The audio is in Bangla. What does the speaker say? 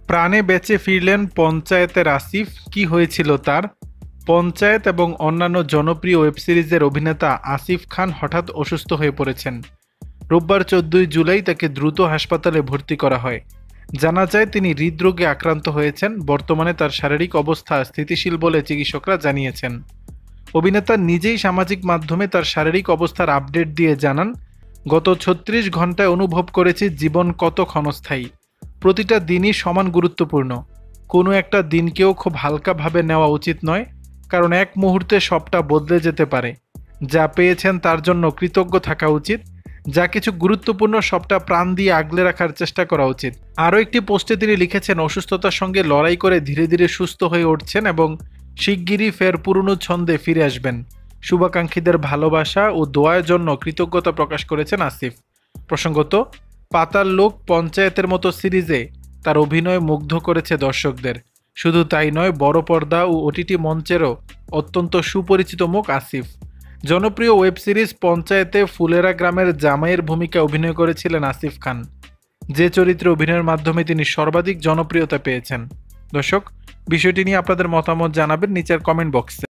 প্রাণে বেঁচে ফিরলেন পঞ্চায়েতের আসিফ, কি হয়েছিল তার? পঞ্চায়েত এবং অন্যান্য জনপ্রিয় ওয়েব সিরিজের অভিনেতা আসিফ খান হঠাৎ অসুস্থ হয়ে পড়েছেন। রোববার 14 জুলাই তাকে দ্রুত হাসপাতালে ভর্তি করা হয়। জানা যায় তিনি হৃদরোগে আক্রান্ত হয়েছেন। বর্তমানে তার শারীরিক অবস্থা স্থিতিশীল বলে চিকিৎসকরা জানিয়েছেন। অভিনেতা নিজেই সামাজিক মাধ্যমে তার শারীরিক অবস্থার আপডেট দিয়ে জানান, গত 36 ঘন্টায় অনুভব করেছি জীবন কত ক্ষণস্থায়ী। প্রতিটা দিনই সমান গুরুত্বপূর্ণ। কোনো একটা দিনকেও খুব হালকাভাবে নেওয়া উচিত নয়, কারণ এক মুহূর্তে সবটা বদলে যেতে পারে। যা পেয়েছেন তার জন্য কৃতজ্ঞ থাকা উচিত। যা কিছু গুরুত্বপূর্ণ সবটা প্রাণ দিয়ে আগলে রাখার চেষ্টা করা উচিত। আরও একটি পোস্টে তিনি লিখেছেন, অসুস্থতার সঙ্গে লড়াই করে ধীরে ধীরে সুস্থ হয়ে উঠছেন এবং শিগগিরই ফের পুরনো ছন্দে ফিরে আসবেন। শুভাকাঙ্ক্ষীদের ভালোবাসা ও দোয়ার জন্য কৃতজ্ঞতা প্রকাশ করেছেন আসিফ। প্রসঙ্গত, পাতাল লোক পঞ্চায়েতের মতো সিরিজে তার অভিনয় মুগ্ধ করেছে দর্শকদের। শুধু তাই নয়, বড় পর্দা ও ওটিটি মঞ্চেরও অত্যন্ত সুপরিচিত মুখ আসিফ। জনপ্রিয় ওয়েব সিরিজ পঞ্চায়েতে ফুলেরা গ্রামের জামাইয়ের ভূমিকা অভিনয় করেছিলেন আসিফ খান, যে চরিত্রে অভিনয়ের মাধ্যমে তিনি সর্বাধিক জনপ্রিয়তা পেয়েছেন। দর্শক, বিষয়টি নিয়ে আপনাদের মতামত জানাবেন নিচের কমেন্ট বক্সে।